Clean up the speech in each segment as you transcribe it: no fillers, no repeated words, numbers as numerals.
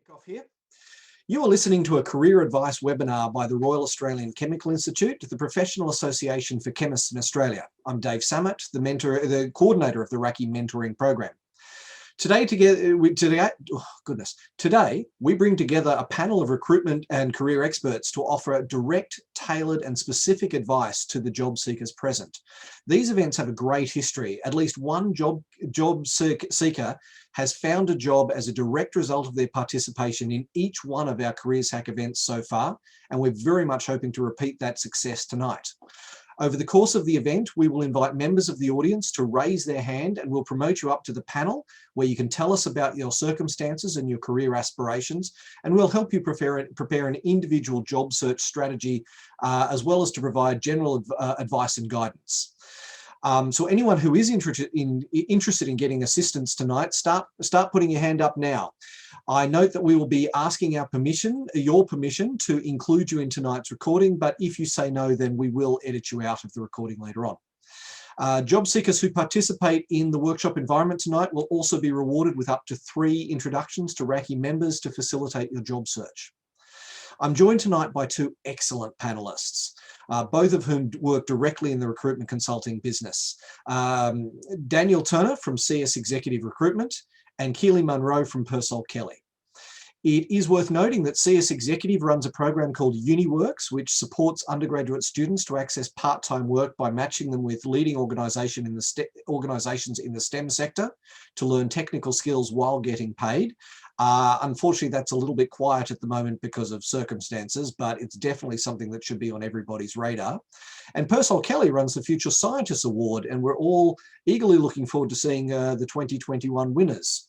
Off here. You are listening to a career advice webinar by the Royal Australian Chemical Institute, the Professional Association for Chemists in Australia. I'm Dave Samet, the coordinator of the RACI mentoring program. Today we bring together a panel of recruitment and career experts to offer direct, tailored and specific advice to the job seekers present. These events have a great history. At least one job seeker has found a job as a direct result of their participation in each one of our Careers Hack events so far, and we're very much hoping to repeat that success tonight. Over the course of the event, we will invite members of the audience to raise their hand and we'll promote you up to the panel where you can tell us about your circumstances and your career aspirations, and we'll help you prepare an individual job search strategy as well as to provide general advice and guidance. So anyone who is interested in getting assistance tonight, start putting your hand up now. I note that we will be asking your permission to include you in tonight's recording, but if you say no, then we will edit you out of the recording later on. Job seekers who participate in the workshop environment tonight will also be rewarded with up to 3 introductions to RACI members to facilitate your job search. I'm joined tonight by 2 excellent panelists, both of whom work directly in the recruitment consulting business. Daniel Turner from CS Executive Recruitment and Keely Munro from Purcell Kelly. It is worth noting that CS Executive runs a program called UniWorks, which supports undergraduate students to access part-time work by matching them with leading organisations in the STEM sector to learn technical skills while getting paid. Unfortunately, that's a little bit quiet at the moment because of circumstances, but it's definitely something that should be on everybody's radar. And Purcell Kelly runs the Future Scientists Award, and we're all eagerly looking forward to seeing the 2021 winners.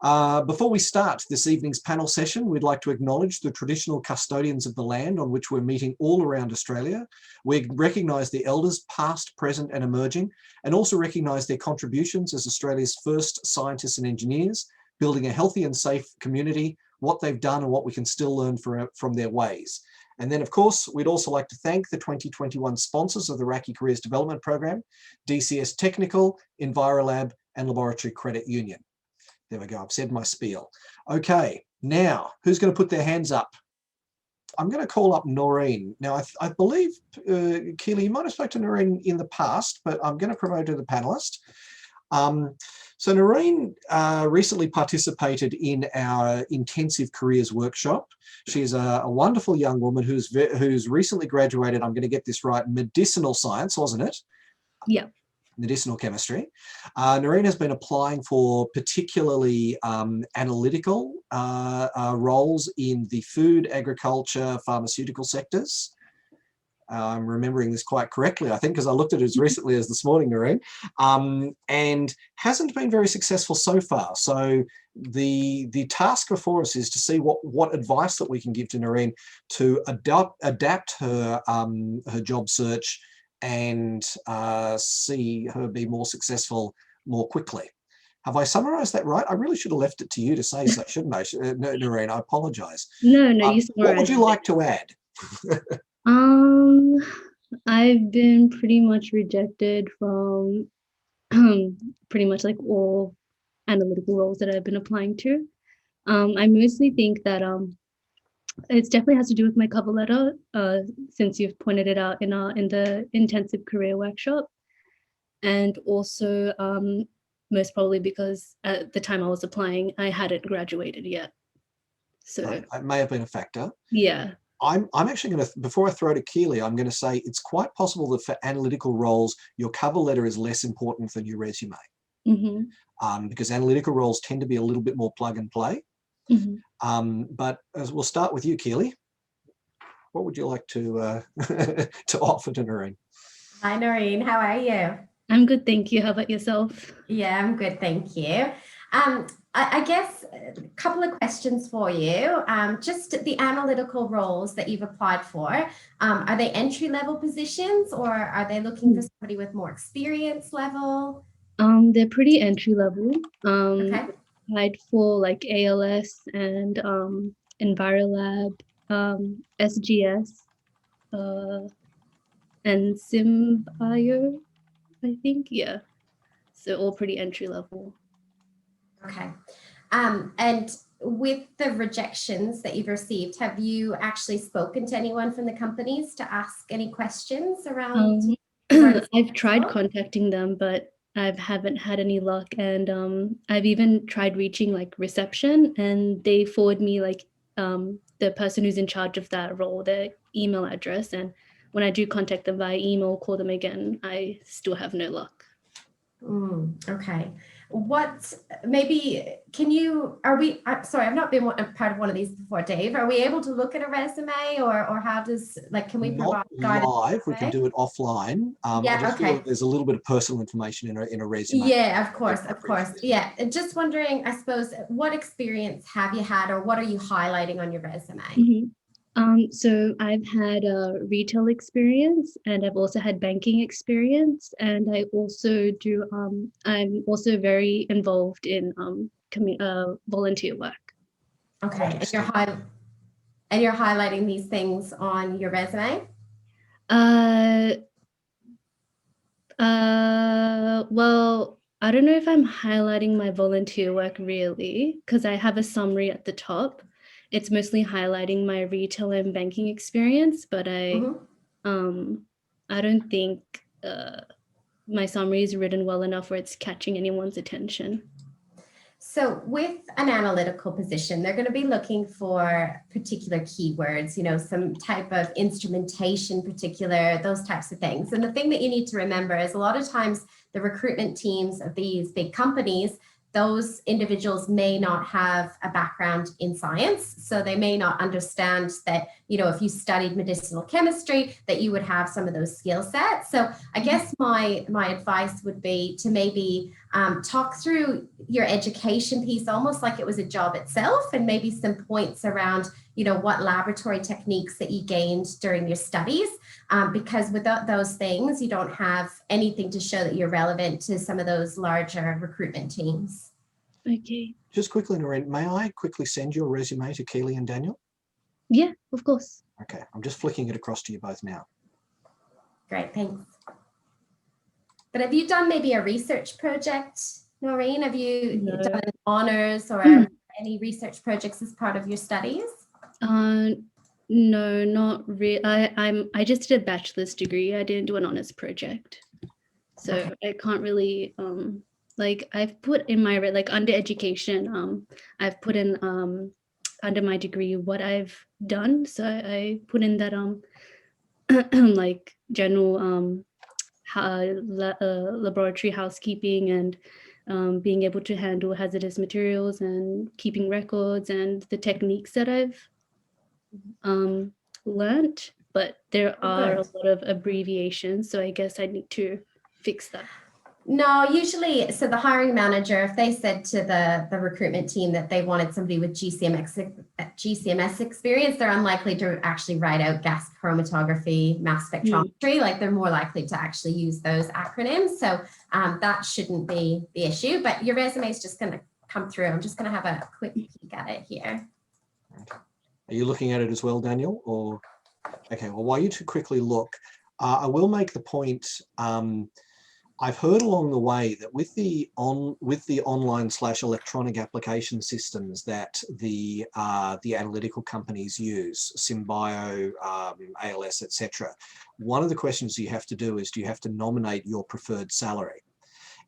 Before we start this evening's panel session, we'd like to acknowledge the traditional custodians of the land on which we're meeting all around Australia. We recognise the elders past, present and emerging, and also recognise their contributions as Australia's first scientists and engineers, building a healthy and safe community, what they've done and what we can still learn from their ways. And then, of course, we'd also like to thank the 2021 sponsors of the RACI Careers Development Program, DCS Technical, Envirolab and Laboratory Credit Union. There we go, I've said my spiel. Okay, now, who's going to put their hands up? I'm going to call up Noreen. Now, I believe, Keely, you might have spoken to Noreen in the past, but I'm going to promote her to the panelist. So Noreen recently participated in our intensive careers workshop. She's a wonderful young woman who's recently graduated, I'm going to get this right, medicinal science, wasn't it? Yeah. Medicinal chemistry. Noreen has been applying for particularly analytical roles in the food, agriculture, pharmaceutical sectors. I'm remembering this quite correctly, I think, because I looked at it as recently as this morning, Noreen, and hasn't been very successful so far. So the task before us is to see what advice that we can give to Noreen to adapt her job search and see her be more successful more quickly. Have I summarised that right? I really should have left it to you to say so, shouldn't I, Noreen? I apologise. No, you summarised. What would you like to add? I've been pretty much rejected from pretty much like all analytical roles that I've been applying to. I mostly think that it definitely has to do with my cover letter, since you've pointed it out in the intensive career workshop, and also most probably because at the time I was applying, I hadn't graduated yet. So it may have been a factor. Yeah. I'm actually going to, before I throw to Keely, I'm going to say it's quite possible that for analytical roles, your cover letter is less important than your resume. Mm-hmm. Because analytical roles tend to be a little bit more plug and play. Mm-hmm. But as we'll start with you, Keely. What would you like to to offer to Noreen? Hi, Noreen. How are you? I'm good, thank you. How about yourself? Yeah, I'm good, thank you. I guess a couple of questions for you. Just the analytical roles that you've applied for, are they entry-level positions or are they looking for somebody with more experience level? They're pretty entry-level. Okay. Applied for like ALS and Envirolab, SGS, and SimBio, I think, yeah. So all pretty entry-level. Okay. And with the rejections that you've received, have you actually spoken to anyone from the companies to ask any questions around? I've tried contacting them, but I haven't had any luck. And I've even tried reaching like reception, and they forward me like the person who's in charge of that role, their email address. And when I do contact them via email, call them again, I still have no luck. Okay. What, maybe, sorry, I've not been a part of one of these before, Dave. Are we able to look at a resume, or how does, like, can we provide guidance? Not live, we can do it offline. Yeah, I just feel that there's a little bit of personal information in a resume. Yeah, of course. Yeah, and just wondering, I suppose, what experience have you had, or what are you highlighting on your resume? So I've had a retail experience, and I've also had banking experience, and I also do, I'm also very involved in volunteer work. Okay, and you're highlighting these things on your resume? Well, I don't know if I'm highlighting my volunteer work really, because I have a summary at the top. It's mostly highlighting my retail and banking experience, but I don't think my summary is written well enough where it's catching anyone's attention. So with an analytical position, they're going to be looking for particular keywords, you know, some type of instrumentation, those types of things. And the thing that you need to remember is a lot of times the recruitment teams of these big companies, those individuals may not have a background in science. So they may not understand that, you know, if you studied medicinal chemistry, that you would have some of those skill sets. So I guess my advice would be to maybe talk through your education piece, almost like it was a job itself, and maybe some points around, you know, what laboratory techniques that you gained during your studies, because without those things, you don't have anything to show that you're relevant to some of those larger recruitment teams. Okay. Just quickly, Noreen, may I quickly send your resume to Keely and Daniel? Yeah, of course. Okay, I'm just flicking it across to you both now. Great, thanks. But have you done maybe a research project, Noreen? Have you done an honours or any research projects as part of your studies? No, not really. I just did a bachelor's degree. I didn't do an honours project, so okay. I can't really like I've put in my under education. I've put in under my degree what I've done. So I put in that like general laboratory housekeeping and being able to handle hazardous materials and keeping records and the techniques that I've learned, but there are a lot of abbreviations, so I guess I need to fix that. No, usually, so the hiring manager, if they said to the recruitment team that they wanted somebody with GCMS experience, they're unlikely to actually write out gas chromatography, mass spectrometry. Like they're more likely to actually use those acronyms. So that shouldn't be the issue, but your resume is just going to come through. I'm just going to have a quick peek at it here. Are you looking at it as well, Daniel? Or okay, well, while you two quickly look, I will make the point. I've heard along the way that with the online/electronic application systems that the analytical companies use, Symbio, ALS, etc., one of the questions you have to do is, do you have to nominate your preferred salary?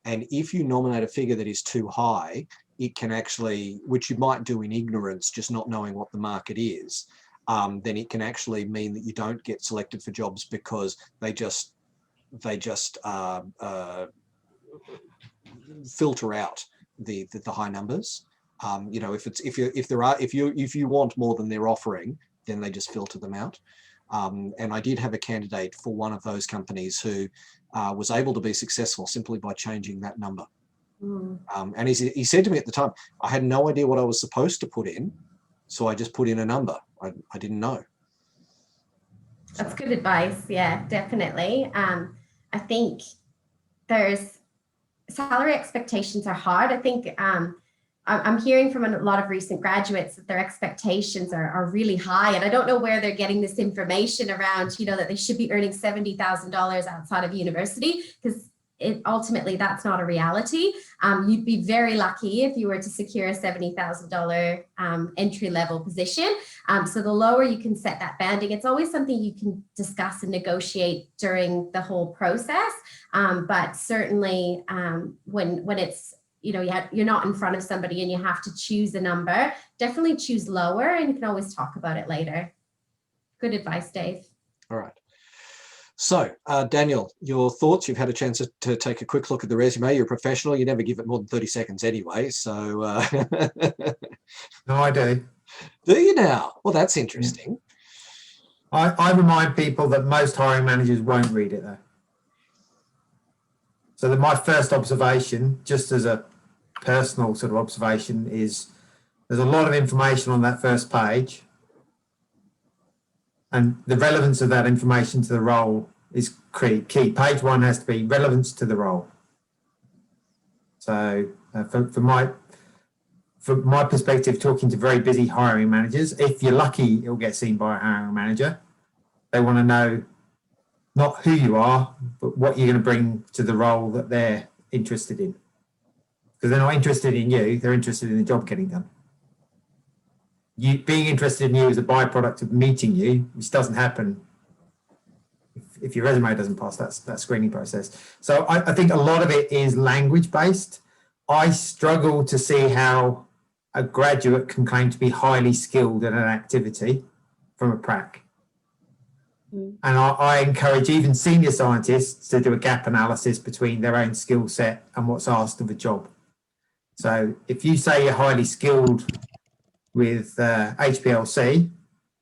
And if you nominate a figure that is too high, it can actually, which you might do in ignorance, just not knowing what the market is, then it can actually mean that you don't get selected for jobs because they just filter out the high numbers. You know, if you want more than they're offering, then they just filter them out. And I did have a candidate for one of those companies who was able to be successful simply by changing that number. And he said to me at the time, I had no idea what I was supposed to put in, so I just put in a number. I didn't know. That's good advice. Yeah, definitely. I think there's salary expectations are hard. I think I'm hearing from a lot of recent graduates that their expectations are really high, and I don't know where they're getting this information around, you know, that they should be earning $70,000 outside of university, because ultimately that's not a reality. You'd be very lucky if you were to secure a $70,000 entry-level position. So the lower you can set that banding, it's always something you can discuss and negotiate during the whole process. But certainly when it's, you're not in front of somebody and you have to choose a number, definitely choose lower, and you can always talk about it later. Good advice, Dave. All right. So, Daniel, your thoughts? You've had a chance to take a quick look at the resume. You're a professional. You never give it more than 30 seconds anyway. So, No, I do. Do you now? Well, that's interesting. I remind people that most hiring managers won't read it though. So that my first observation, just as a personal sort of observation, is there's a lot of information on that first page. And the relevance of that information to the role is key. Page one has to be relevance to the role. So from my perspective, talking to very busy hiring managers, if you're lucky, it'll get seen by a hiring manager. They want to know not who you are, but what you're going to bring to the role that they're interested in. Because they're not interested in you, they're interested in the job getting done. You being interested in you is a byproduct of meeting you, which doesn't happen if your resume doesn't pass that screening process. So I think a lot of it is language based. I struggle to see how a graduate can claim to be highly skilled in an activity from a prac. And I encourage even senior scientists to do a gap analysis between their own skill set and what's asked of a job. So if you say you're highly skilled with HPLC,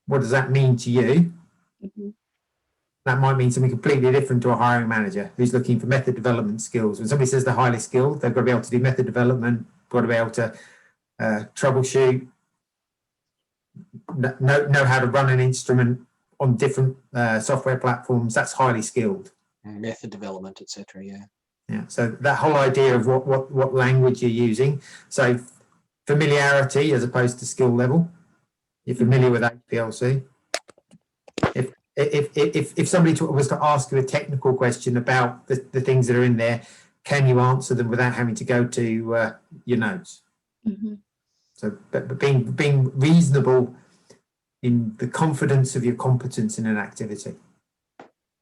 what does that mean to you? Mm-hmm. That might mean something completely different to a hiring manager who's looking for method development skills. When somebody says they're highly skilled, they've got to be able to do method development, got to be able to troubleshoot, know how to run an instrument on different software platforms. That's highly skilled. Method development, etc. Yeah. Yeah. So that whole idea of what language you're using. So familiarity as opposed to skill level. You're familiar with HPLC. If somebody was to ask you a technical question about the things that are in there, can you answer them without having to go to your notes? Mm-hmm. So, but being reasonable in the confidence of your competence in an activity.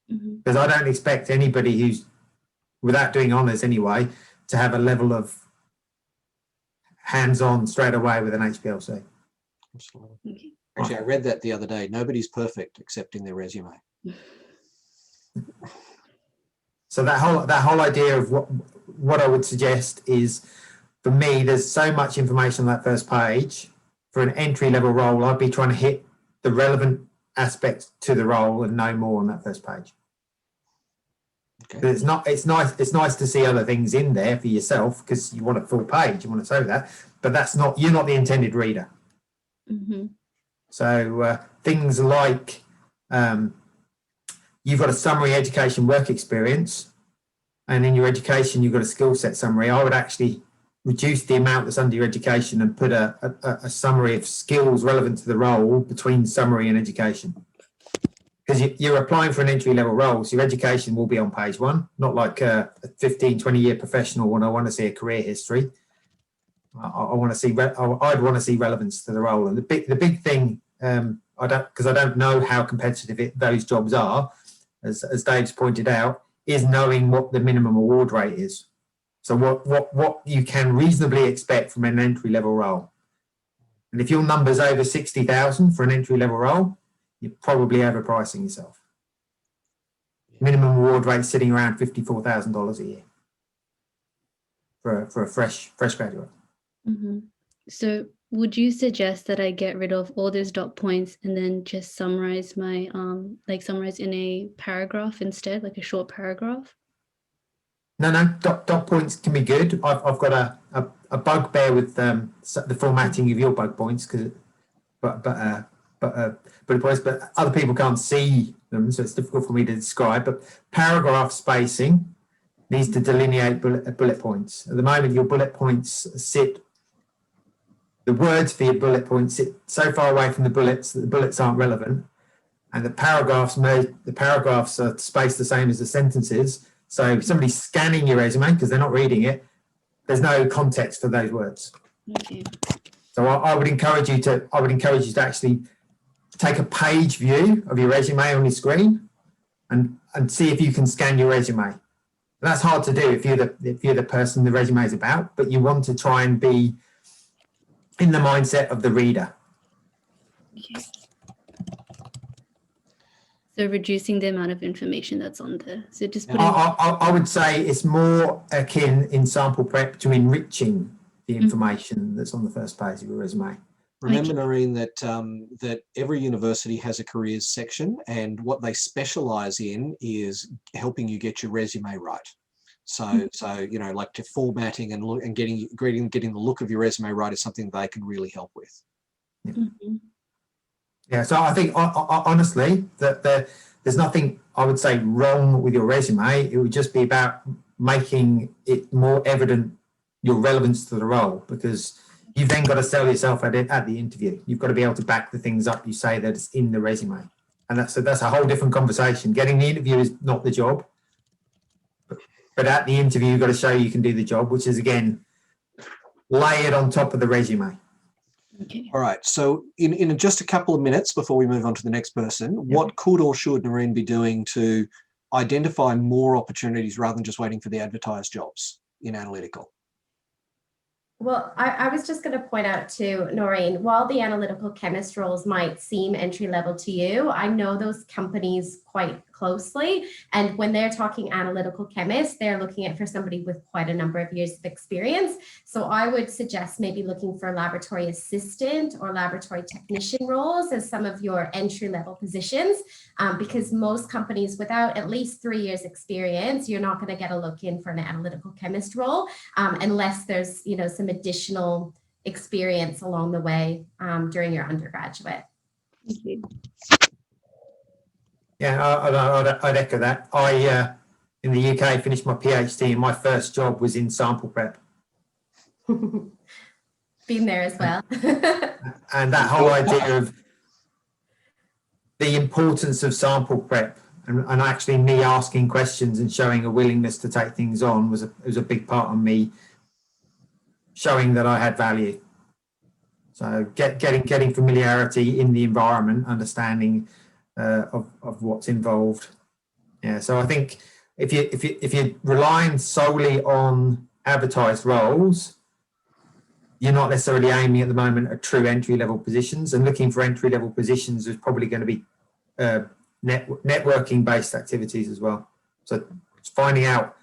Because I don't expect anybody who's, without doing honours anyway, to have a level of hands-on straight away with an HPLC. Absolutely. Okay. Actually, I read that the other day. Nobody's perfect except in their resume. So that whole idea of what I would suggest is, for me, there's so much information on that first page. For an entry-level role, I'd be trying to hit the relevant aspects to the role and no more on that first page. Okay. It's nice to see other things in there for yourself because you want a full page, you want to show that, but you're not the intended reader. Mm-hmm. So things like you've got a summary education work experience, and in your education you've got a skill set summary. I would actually reduce the amount that's under your education and put a summary of skills relevant to the role between summary and education. Because you're applying for an entry-level role, so your education will be on page one, not like a 15, 20-year professional when I want to see a career history. I want to see. I'd want to see relevance to the role, and the big thing. I don't know how competitive those jobs are, as Dave's pointed out, is knowing what the minimum award rate is. So what you can reasonably expect from an entry-level role, and if your number's over 60,000 for an entry-level role, you're probably overpricing yourself. Minimum award rate sitting around $54,000 a year for a fresh graduate. Mm-hmm. So would you suggest that I get rid of all those dot points and then just summarize my summarize in a paragraph instead, like a short paragraph? No, dot points can be good. I've got a bugbear with the formatting of your bug points but other people can't see them, so it's difficult for me to describe. But paragraph spacing needs to delineate bullet points. At the moment, your bullet points the words for your bullet points sit so far away from the bullets that the bullets aren't relevant, and the paragraphs are spaced the same as the sentences, So if somebody's scanning your resume because they're not reading it, there's no context for those words. Okay. So I would encourage you to actually take a page view of your resume on your screen and see if you can scan your resume. That's hard to do if you're the person the resume is about, but you want to try and be in the mindset of the reader. Okay. So reducing the amount of information that's on there. So just putting. I would say it's more akin in sample prep to enriching the information that's on the first page of your resume. Remember, Noreen, that that every university has a careers section, and what they specialise in is helping you get your resume right. So, you know, like to formatting and getting the look of your resume right is something they can really help with. Yeah, so I think honestly that there's nothing I would say wrong with your resume. It would just be about making it more evident your relevance to the role, because you've then got to sell yourself at the interview. You've got to be able to back the things up you say that it's in the resume, and that's a whole different conversation. Getting the interview is not the job, but at the interview you've got to show you can do the job, which is again layered on top of the resume. Okay. All right. So in just a couple of minutes before we move on to the next person, what could or should Noreen be doing to identify more opportunities rather than just waiting for the advertised jobs in analytical? Well, I was just going to point out to Noreen, while the analytical chemist roles might seem entry level to you, I know those companies quite closely. And when they're talking analytical chemist, they're looking at for somebody with quite a number of years of experience. So I would suggest maybe looking for laboratory assistant or laboratory technician roles as some of your entry level positions, because most companies without at least 3 years experience, you're not going to get a look in for an analytical chemist role unless there's, you know, some additional experience along the way during your undergraduate. Okay. Yeah, I'd echo that. I, in the UK, finished my PhD and my first job was in sample prep. Been there as well. And that whole idea of the importance of sample prep and actually me asking questions and showing a willingness to take things on was a big part of me showing that I had value. So getting familiarity in the environment, understanding of what's involved. Yeah, so I think if you're relying solely on advertised roles, you're not necessarily aiming at the moment at true entry-level positions, and looking for entry-level positions is probably going to be networking-based activities as well. So finding out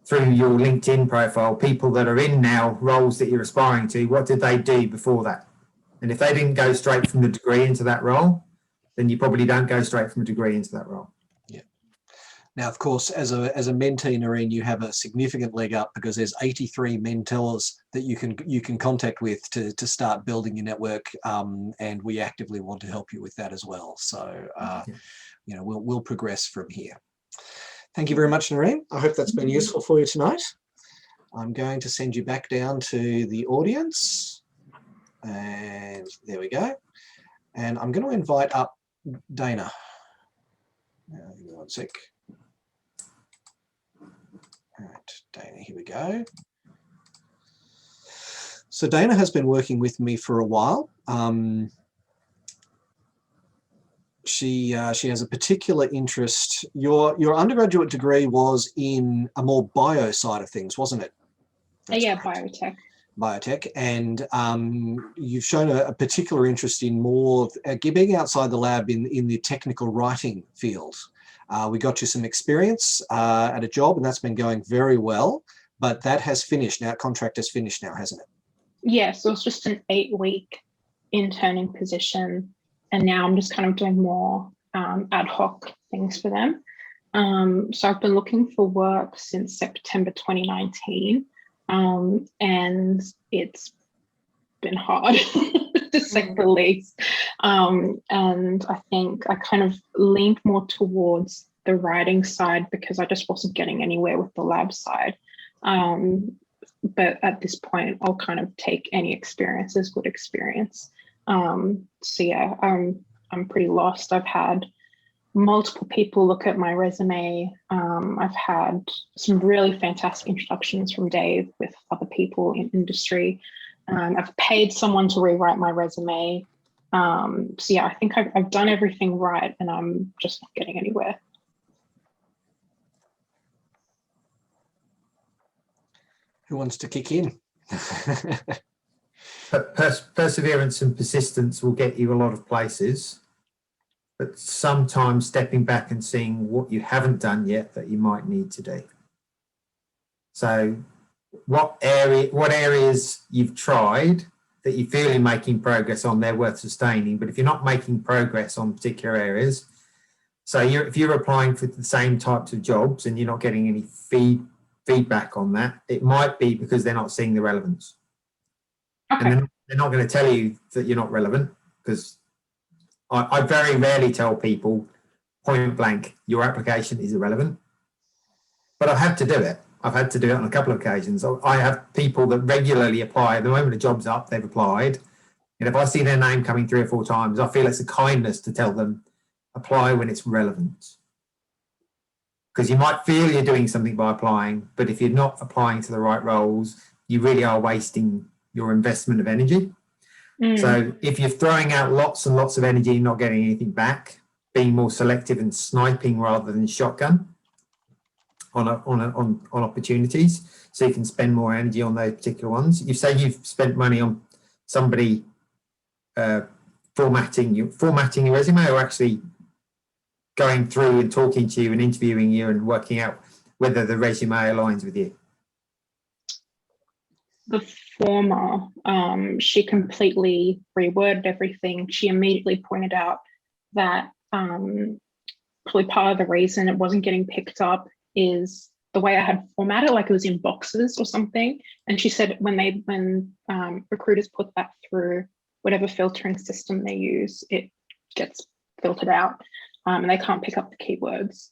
through your LinkedIn profile, people that are in now roles that you're aspiring to, what did they do before that? And if they didn't go straight from the degree into that role, then you probably don't go straight from a degree into that role. Yeah. Now, of course, as a mentee, Noreen, you have a significant leg up because there's 83 mentors that you can contact with to start building your network, and we actively want to help you with that as well. So, you know, we'll progress from here. Thank you very much, Noreen. I hope that's been useful for you tonight. I'm going to send you back down to the audience, and there we go. And I'm going to invite up Dana. Give me one sec. All right, Dana, here we go. So Dana has been working with me for a while. She has a particular interest. Your undergraduate degree was in a more bio side of things, wasn't it? Yeah, biotech. Biotech, and you've shown a particular interest in more being outside the lab in the technical writing field. We got you some experience at a job, and that's been going very well, but that has finished now. Contract has finished now, hasn't it? Yeah, so it's just an 8-week interning position, and now I'm just kind of doing more ad hoc things for them. So I've been looking for work since September 2019. And it's been hard to say the least. And I think I kind of leaned more towards the writing side because I just wasn't getting anywhere with the lab side. But at this point, I'll kind of take any experience as good experience. So yeah, I'm pretty lost. I've had multiple people look at my resume. I've had some really fantastic introductions from Dave with other people in industry. I've paid someone to rewrite my resume. So yeah, I think I've done everything right, and I'm just not getting anywhere. Who wants to kick in? Perseverance and persistence will get you a lot of places, but sometimes stepping back and seeing what you haven't done yet that you might need to do. So what areas you've tried that you feel you're making progress on, they're worth sustaining. But if you're not making progress on particular areas, so if you're applying for the same types of jobs and you're not getting any feedback on that, it might be because they're not seeing the relevance. Okay. And they're not going to tell you that you're not relevant, because I very rarely tell people point blank, your application is irrelevant. But I've had to do it. I've had to do it on a couple of occasions. I have people that regularly apply. The moment the job's up, they've applied. And if I see their name coming 3 or 4 times, I feel it's a kindness to tell them, apply when it's relevant. Because you might feel you're doing something by applying, but if you're not applying to the right roles, you really are wasting your investment of energy. So if you're throwing out lots and lots of energy and not getting anything back, being more selective and sniping rather than shotgun on opportunities, so you can spend more energy on those particular ones. You say you've spent money on somebody formatting your resume, or actually going through and talking to you and interviewing you and working out whether the resume aligns with you? The former, she completely reworded everything. She immediately pointed out that probably part of the reason it wasn't getting picked up is the way I had formatted, like it was in boxes or something. And she said when recruiters put that through whatever filtering system they use, it gets filtered out, and they can't pick up the keywords.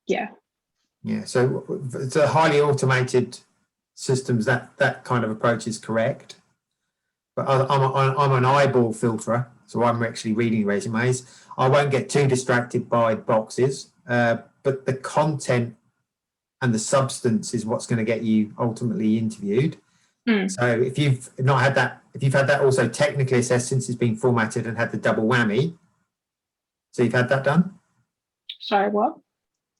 Yeah, so it's a highly automated systems, that kind of approach is correct. But I'm an eyeball filterer, so I'm actually reading resumes. I won't get too distracted by boxes, but the content and the substance is what's going to get you ultimately interviewed. So if you've not had that, if you've had that also technically assessed since it's been formatted and had the double whammy, so you've had that done? Sorry, what?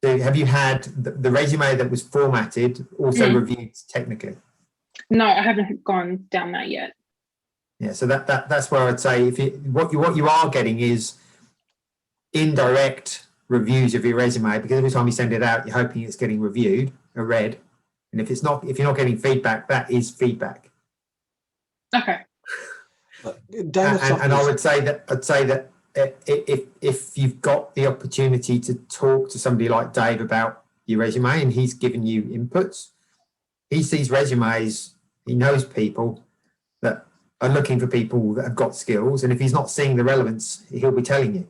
So have you had the resume that was formatted also reviewed technically? No, I haven't gone down that yet. Yeah, so that's where I'd say what you are getting is indirect reviews of your resume, because every time you send it out, you're hoping it's getting reviewed or read. And if you're not getting feedback, that is feedback. Okay. And I would say that if you've got the opportunity to talk to somebody like Dave about your resume and he's given you inputs, he sees resumes, he knows people that are looking for people that have got skills, and if he's not seeing the relevance, he'll be telling you.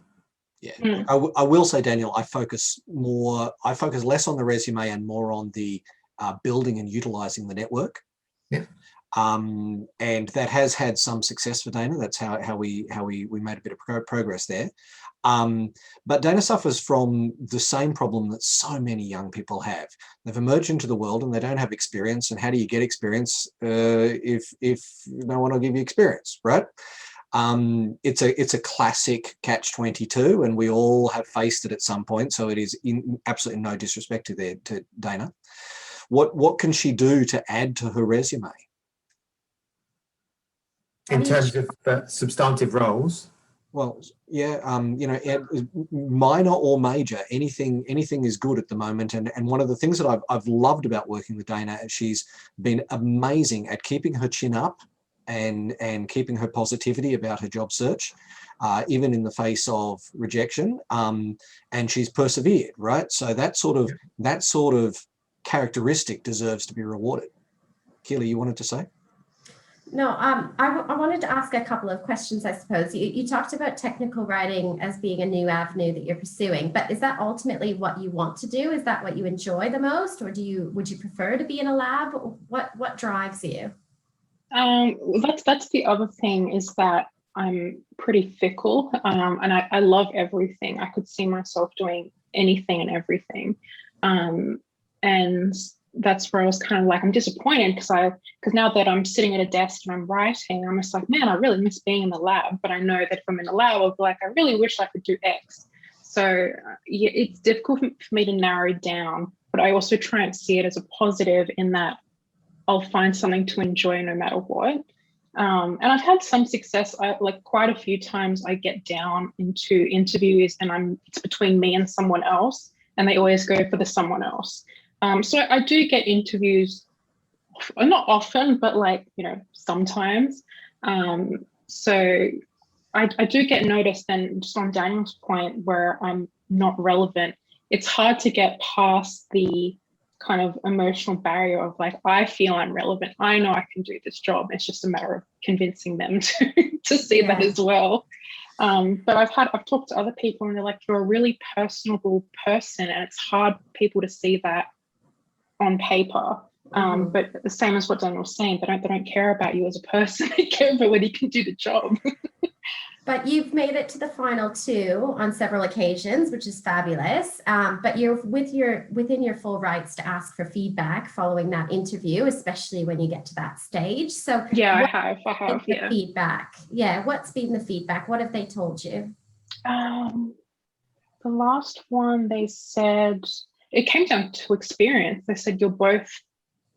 Yeah, I will say, Daniel, I focus less on the resume and more on the building and utilizing the network. Yeah. And that has had some success for Dana. That's how we made a bit of progress there. But Dana suffers from the same problem that so many young people have. They've emerged into the world and they don't have experience. And how do you get experience if no one will give you experience, right? It's a classic catch-22, and we all have faced it at some point. So it is absolutely no disrespect to Dana. What can she do to add to her resume? In terms of substantive roles? Well, yeah, minor or major, anything is good at the moment. And one of the things that I've loved about working with Dana, she's been amazing at keeping her chin up and keeping her positivity about her job search, even in the face of rejection. And she's persevered, right? So that sort of characteristic deserves to be rewarded. Keely, you wanted to say? No, I wanted to ask a couple of questions, I suppose. You talked about technical writing as being a new avenue that you're pursuing, but is that ultimately what you want to do? Is that what you enjoy the most, or would you prefer to be in a lab? What drives you? That's the other thing, is that I'm pretty fickle, and I love everything. I could see myself doing anything and everything. And that's where I was kind of like, I'm disappointed because now that I'm sitting at a desk and I'm writing, I'm just like, man, I really miss being in the lab. But I know that if I'm in the lab, I'll be like, I really wish I could do X. So yeah, it's difficult for me to narrow down, but I also try and see it as a positive in that I'll find something to enjoy no matter what. And I've had some success. Like quite a few times I get down into interviews and it's between me and someone else, and they always go for the someone else. So I do get interviews, not often, but like, sometimes. So I do get noticed, and just on Daniel's point where I'm not relevant, it's hard to get past the kind of emotional barrier of like, I feel I'm relevant. I know I can do this job. It's just a matter of convincing them to see that as well. But I've talked to other people and they're like, you're a really personable person, and it's hard for people to see that on paper. But the same as what Daniel was saying, they don't care about you as a person. They care about whether you can do the job. But you've made it to the final 2 on several occasions, which is fabulous. But you're within your full rights to ask for feedback following that interview, especially when you get to that stage. So yeah, I have. Yeah. Feedback. Yeah. What's been the feedback? What have they told you? The last one, they said it came down to experience. They said you're both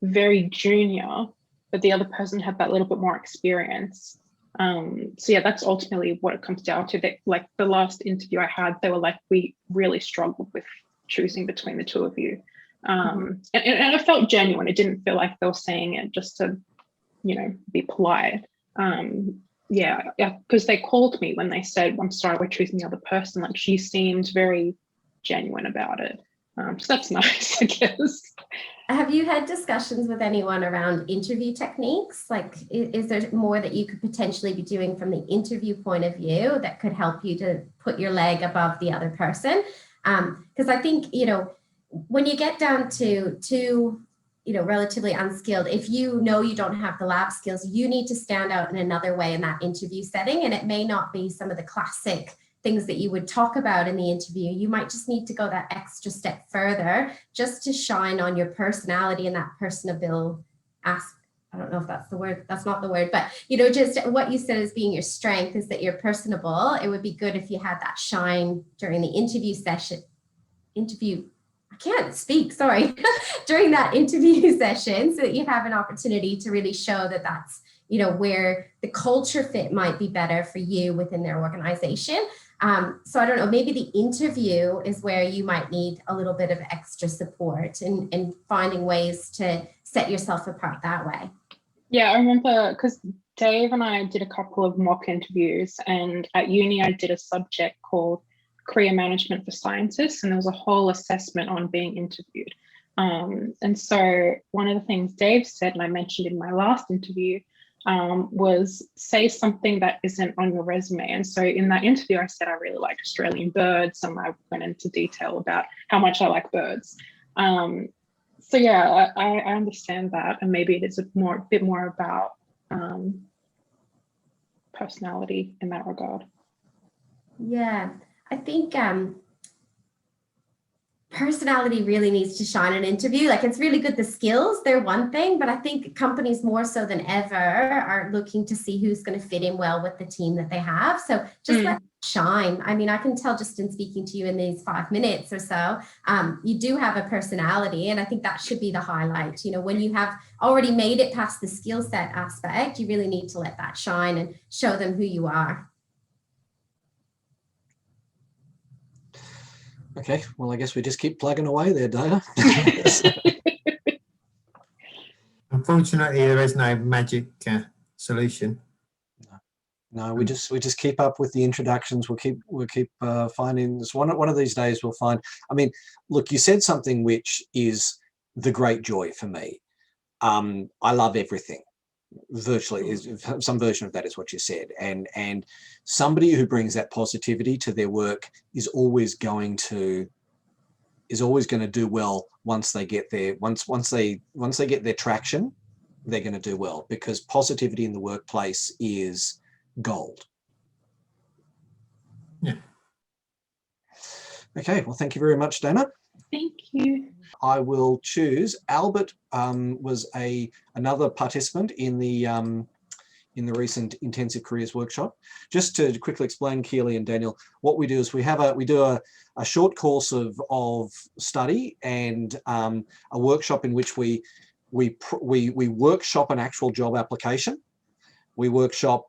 very junior, but the other person had that little bit more experience. So yeah, that's ultimately what it comes down to. That, like the last interview I had, they were like, we really struggled with choosing between the 2 of you. And it felt genuine. It didn't feel like they were saying it just to, be polite. Yeah, because they called me when they said, I'm sorry, we're choosing the other person. Like she seemed very genuine about it. So that's nice, I guess. Have you had discussions with anyone around interview techniques? Like, is there more that you could potentially be doing from the interview point of view that could help you to put your leg above the other person? Because I think, when you get down to relatively unskilled, if you know you don't have the lab skills, you need to stand out in another way in that interview setting. And it may not be some of the classic things that you would talk about in the interview. You might just need to go that extra step further just to shine on your personality and that personable aspect. I don't know if that's the word. That's not the word, but just what you said as being your strength is that you're personable. It would be good if you had that shine during the interview session. I can't speak, sorry. During that interview session, so that you have an opportunity to really show that that's, where the culture fit might be better for you within their organization. So I don't know, maybe the interview is where you might need a little bit of extra support and finding ways to set yourself apart that way. Yeah, I remember because Dave and I did a couple of mock interviews, and at uni I did a subject called Career Management for Scientists, and there was a whole assessment on being interviewed. And so one of the things Dave said, and I mentioned in my last interview, was say something that isn't on your resume. And so in that interview, I said I really like Australian birds, and I went into detail about how much I like birds. So yeah, I understand that, and maybe it is a bit more about personality in that regard. Yeah, I think personality really needs to shine in an interview. Like, it's really good. The skills, they're one thing, but I think companies more so than ever are looking to see who's going to fit in well with the team that they have. So just let it shine. I mean, I can tell just in speaking to you in these 5 minutes or so, you do have a personality, and I think that should be the highlight. When you have already made it past the skill set aspect, you really need to let that shine and show them who you are. Okay, well, I guess we just keep plugging away there, Dana. Unfortunately, there is no magic solution. No, we just keep up with the introductions. We'll keep finding this. One of these days we'll find. I mean, look, you said something which is the great joy for me. I love everything. Virtually, is some version of that is what you said, and somebody who brings that positivity to their work is always going to do well once they get there. Once they get their traction, they're going to do well, because positivity in the workplace is gold. Okay, well, thank you very much, Dana. Thank you. I will choose Albert. Was another participant in the recent intensive careers workshop. Just to quickly explain, Keely and Daniel, what we do is we do a short course of study and a workshop in which we workshop an actual job application. We workshop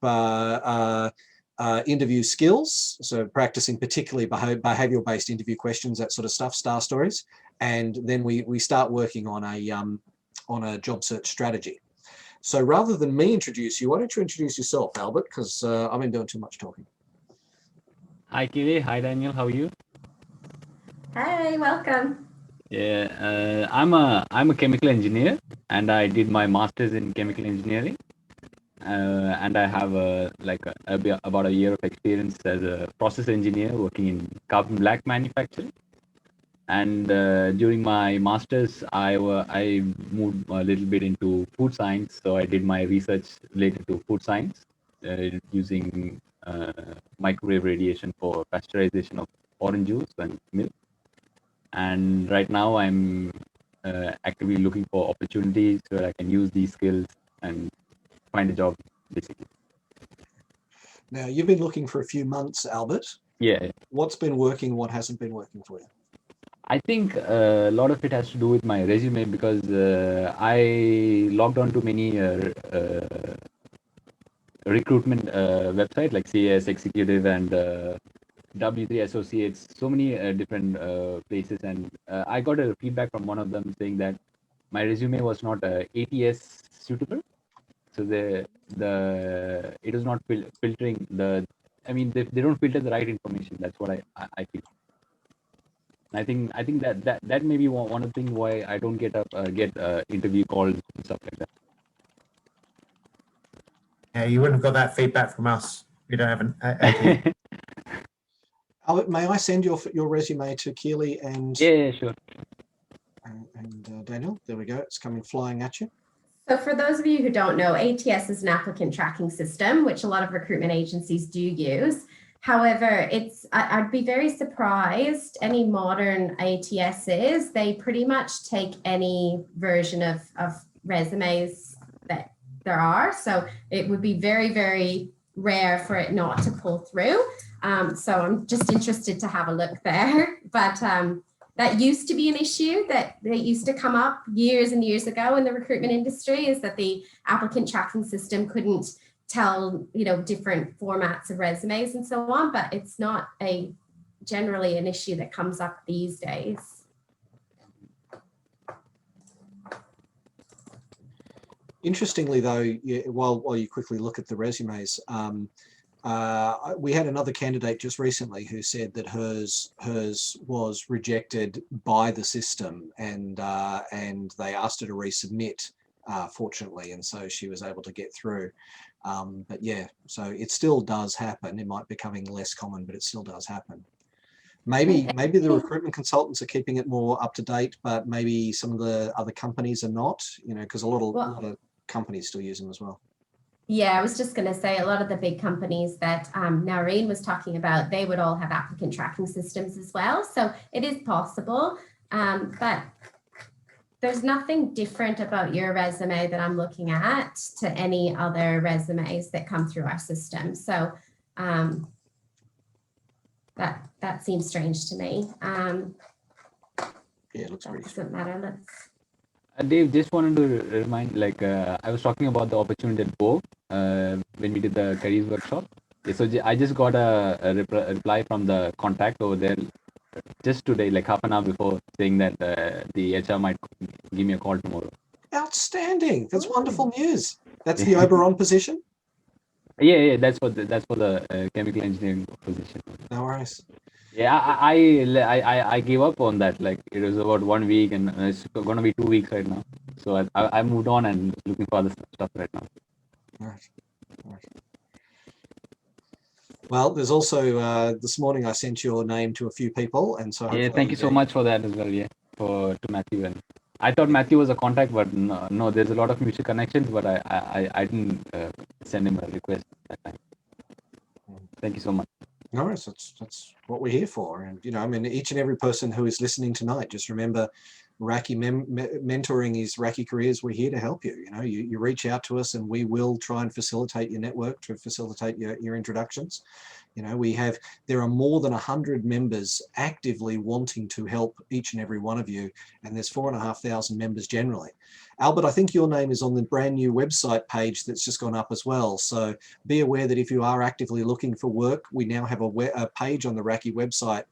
interview skills, so practicing particularly behavioural-based interview questions, that sort of stuff, star stories, and then we start working on a job search strategy. So rather than me introduce you, why don't you introduce yourself, Albert, because I've been doing too much talking. Hi, Keely. Hi, Daniel. How are you? Hey, welcome. Yeah, I'm a chemical engineer, and I did my master's in chemical engineering. And I have about a year of experience as a process engineer working in carbon black manufacturing. And during my master's, I moved a little bit into food science. So I did my research related to food science using microwave radiation for pasteurization of orange juice and milk. And right now I'm actively looking for opportunities where I can use these skills and find a job, basically. Now, you've been looking for a few months, Albert. Yeah. What's been working, what hasn't been working for you? I think a lot of it has to do with my resume, because I logged on to many recruitment websites like CAS Executive and W3 Associates, so many different places, and I got a feedback from one of them saying that my resume was not ATS suitable. So it was not filtering they don't filter the right information. That's what I feel. I think that may be one of the things why I don't get interview calls and stuff like that. Yeah, you wouldn't have got that feedback from us. We don't have an. Albert, may I send your resume to Keely and Yeah, sure. and Daniel? There we go. It's coming flying at you. So for those of you who don't know, ATS is an applicant tracking system, which a lot of recruitment agencies do use. However, I'd be very surprised, any modern ATSs, they pretty much take any version of resumes that there are. So it would be very, very rare for it not to pull through. So I'm just interested to have a look there. But that used to be an issue that used to come up years and years ago in the recruitment industry, is that the applicant tracking system couldn't tell, different formats of resumes and so on, but it's not generally an issue that comes up these days. Interestingly, though, while you quickly look at the resumes, we had another candidate just recently who said that hers was rejected by the system, and they asked her to resubmit, fortunately, and so she was able to get through. But yeah, so it still does happen. It might be becoming less common, but it still does happen. Maybe the recruitment consultants are keeping it more up to date, but maybe some of the other companies are not, because a lot of companies still use them as well. Yeah, I was just going to say, a lot of the big companies that Noreen was talking about, they would all have applicant tracking systems as well. So it is possible, but there's nothing different about your resume that I'm looking at to any other resumes that come through our system. So that seems strange to me. Yeah, it looks pretty. Doesn't matter. Let's. Dave, just wanted to remind, I was talking about the opportunity at Vogue when we did the careers workshop. So I just got a reply from the contact over there just today, like half an hour before, saying that the HR might give me a call tomorrow. Outstanding! That's wonderful news. That's the Oberon position? Yeah, that's for the chemical engineering position. No worries. Yeah, I gave up on that. Like, it was about 1 week, and it's gonna be 2 weeks right now. So I moved on and looking for other stuff right now. All right. Well, there's also this morning I sent your name to a few people, and so yeah, thank you so much for that as well. Yeah, to Matthew, and I thought Matthew was a contact, but no, there's a lot of mutual connections, but I didn't send him a request that time. Thank you so much. No worries. That's what we're here for. And, you know, I mean, each and every person who is listening tonight, just remember RACI mentoring is RACI Careers. We're here to help you. You know, you reach out to us and we will try and facilitate your network, to facilitate your introductions. You know, there are more than 100 members actively wanting to help each and every one of you. And there's 4,500 members generally. Albert, I think your name is on the brand new website page that's just gone up as well. So be aware that if you are actively looking for work, we now have a page on the RACI website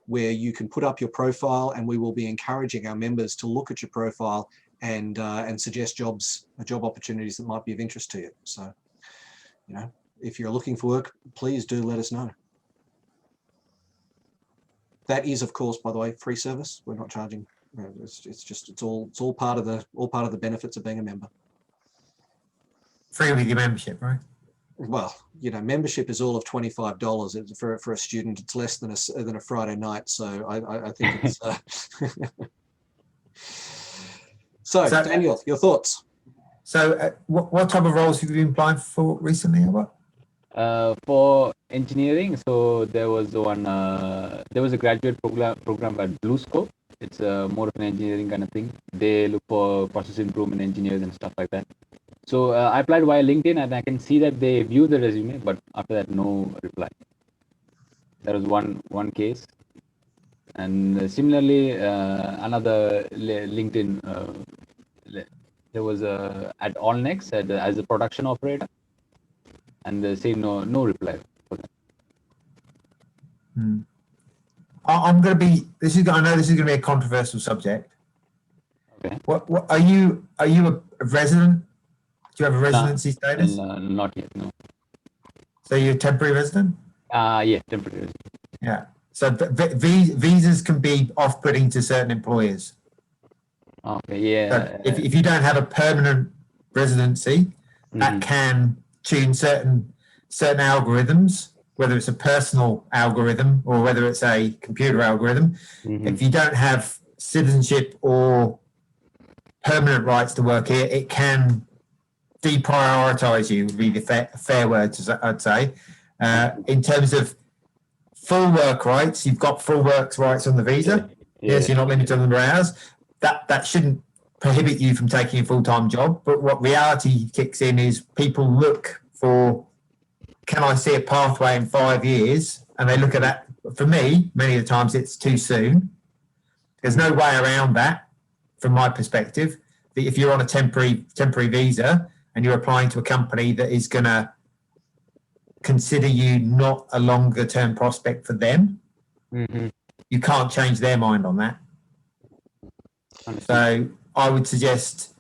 where you can put up your profile, and we will be encouraging our members to look at your profile and suggest job opportunities that might be of interest to you. So, you know, if you're looking for work, please do let us know. That is, of course, by the way, free service. We're not charging. It's all part of the benefits of being a member. Free with your membership, right? Well, you know, membership is all of $25 for a student. It's less than a Friday night. So I think it's. So Daniel, your thoughts? So what type of roles have you been applying for recently, Albert? For engineering, so there was a graduate program at Blue Scope. It's more of an engineering kind of thing. They look for process improvement engineers and stuff like that. So I applied via LinkedIn, and I can see that they view the resume, but after that, no reply. That was one case. And similarly, another LinkedIn, there was at Allnex as a production operator, and they say no reply for that. I'm going to be. I know this is going to be a controversial subject. Okay. What are you a resident? Do you have a residency status? Not yet, no. So you're a temporary resident? Yeah, temporary resident. Yeah. So visas can be off-putting to certain employers. Okay, yeah. So if you don't have a permanent residency, that can tune certain algorithms, whether it's a personal algorithm or whether it's a computer algorithm. If you don't have citizenship or permanent rights to work here, it can deprioritize you, would be the fair words, I'd say. In terms of full work rights, you've got full work rights on the visa. Yes, you're not limited on the number of hours. That shouldn't prohibit you from taking a full-time job. But what reality kicks in is people look for, can I see a pathway in 5 years? And they look at that. For me, many of the times it's too soon. There's no way around that, from my perspective. That if you're on a temporary visa and you're applying to a company that is going to consider you not a longer term prospect for them, you can't change their mind on that. So I would suggest,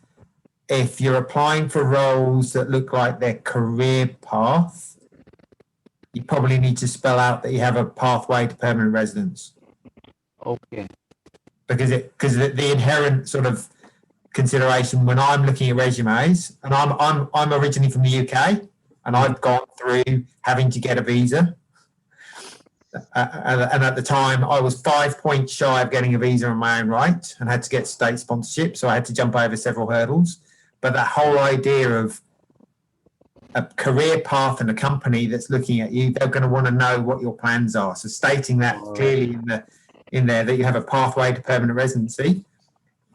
if you're applying for roles that look like their career path, you probably need to spell out that you have a pathway to permanent residence. Okay. Because the inherent sort of consideration when I'm looking at resumes, and I'm originally from the UK, and I've gone through having to get a visa. And at the time, I was 5 points shy of getting a visa in my own right and had to get state sponsorship. So I had to jump over several hurdles. But that whole idea of a career path and a company that's looking at you, they're going to want to know what your plans are. So stating that clearly in there, that you have a pathway to permanent residency,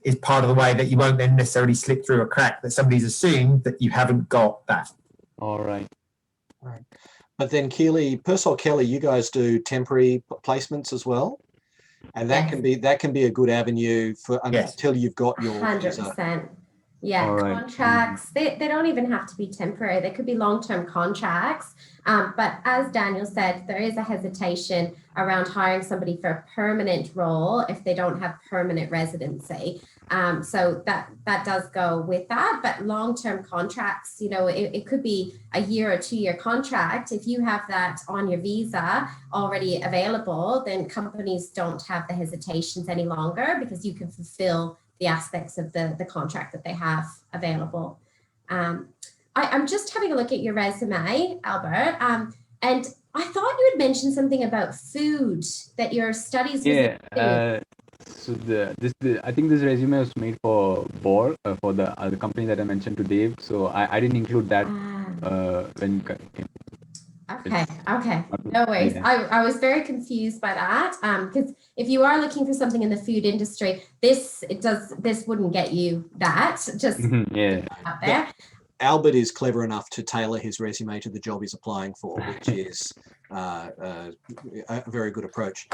is part of the way that you won't then necessarily slip through a crack that somebody's assumed that you haven't got that. All right. But then Pearsall Kelly, you guys do temporary placements as well, and that can be a good avenue for until you've got your 100%. Yeah, contracts, they don't even have to be temporary. They could be long-term contracts. But as Daniel said, there is a hesitation around hiring somebody for a permanent role if they don't have permanent residency. So that does go with that. But long-term contracts, you know, it could be a year or 2 year contract. If you have that on your visa already available, then companies don't have the hesitations any longer because you can fulfill the aspects of the contract that they have available. I'm just having a look at your resume, Albert, and I thought you had mentioned something about food, that your studies was food. So I think this resume was made for Borg, for the company that I mentioned to Dave. So I didn't include that when you came. Okay, no worries. Yeah. I was very confused by that, because if you are looking for something in the food industry, this wouldn't get you that, just Yeah. out there. Albert is clever enough to tailor his resume to the job he's applying for, which is a very good approach.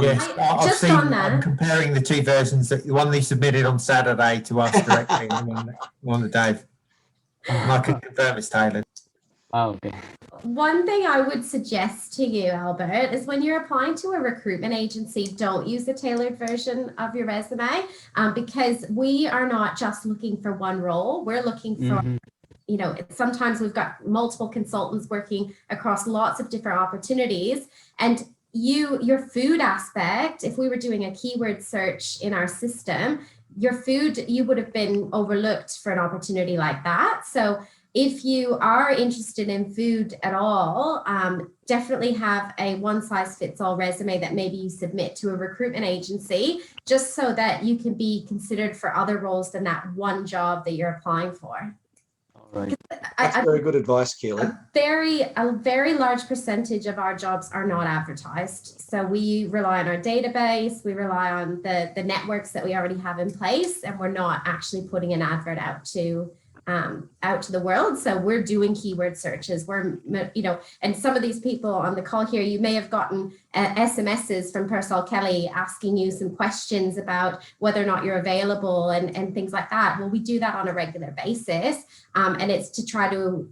Yes, I've just seen, on that- I'm comparing the two versions, the one they submitted on Saturday to us directly, and the one that Dave. And I can confirm it's tailored. Oh, okay. One thing I would suggest to you, Albert, is when you're applying to a recruitment agency, don't use the tailored version of your resume, because we are not just looking for one role. We're looking for, you know, sometimes we've got multiple consultants working across lots of different opportunities, and your food aspect, if we were doing a keyword search in our system, your food, you would have been overlooked for an opportunity like that. So if you are interested in food at all, definitely have a one-size-fits-all resume that maybe you submit to a recruitment agency, just so that you can be considered for other roles than that one job that you're applying for. All right. That's very good advice, Keely. A very large percentage of our jobs are not advertised. So we rely on our database, we rely on the networks that we already have in place, and we're not actually putting an advert out to the world. So we're doing keyword searches. We're, you know, and some of these people on the call here, you may have gotten SMSs from Pearsall Kelly asking you some questions about whether or not you're available and things like that. Well, we do that on a regular basis. And it's to try to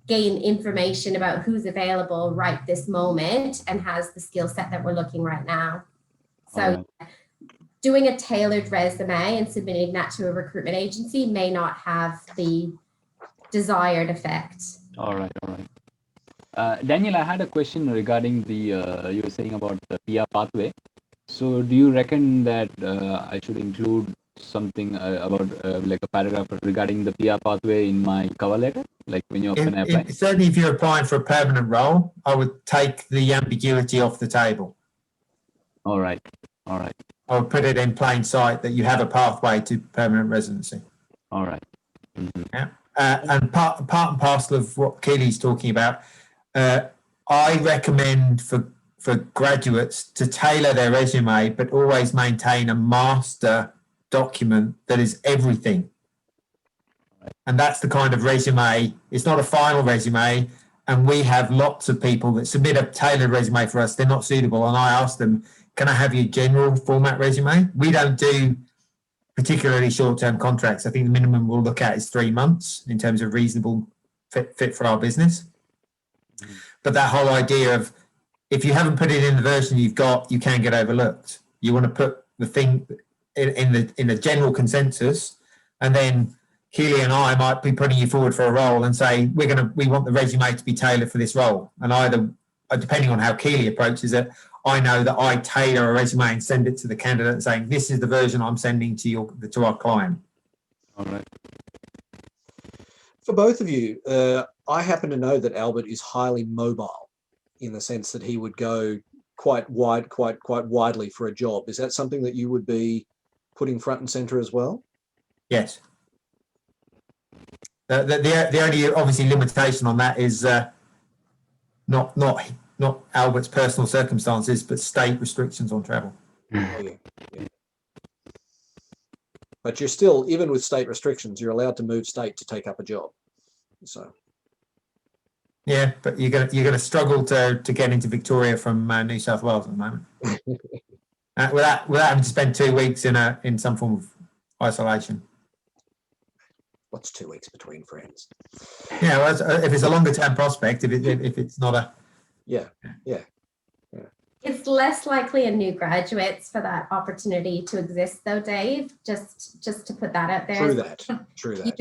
gain information about who's available right this moment and has the skill set that we're looking right now. So doing a tailored resume and submitting that to a recruitment agency may not have the desired effect. All right. Daniel, I had a question regarding the you were saying about the PR pathway. So do you reckon that I should include something about like a paragraph regarding the PR pathway in my cover letter, like when you're applying? Certainly, if you're applying for a permanent role, I would take the ambiguity off the table. All right. I would put it in plain sight that you have a pathway to permanent residency. All right. Yeah. And part and parcel of what Keely's talking about, I recommend for graduates to tailor their resume, but always maintain a master document that is everything. And that's the kind of resume. It's not a final resume. And we have lots of people that submit a tailored resume for us. They're not suitable. And I ask them, can I have your general format resume? We don't do particularly short-term contracts. I think the minimum we'll look at is 3 months in terms of reasonable fit for our business. But that whole idea of, if you haven't put it in the version you've got, you can get overlooked. You want to put the thing in the general consensus, and then Keely and I might be putting you forward for a role and say, we want the resume to be tailored for this role. And either, depending on how Keely approaches it, I know that I tailor a resume and send it to the candidate saying, this is the version I'm sending to our client. All right. For both of you, I happen to know that Albert is highly mobile in the sense that he would go quite widely for a job. Is that something that you would be putting front and center as well? Yes. The only obviously limitation on that is not Albert's personal circumstances, but state restrictions on travel. Oh, yeah. But you're still, even with state restrictions, you're allowed to move state to take up a job. So. Yeah, but you're gonna struggle to get into Victoria from New South Wales at the moment. Without having to spend 2 weeks in some form of isolation. What's 2 weeks between friends? Yeah, well, if it's a longer term prospect, if it's not a. Yeah. It's less likely in new graduates for that opportunity to exist, though, Dave. Just to put that out there. True that.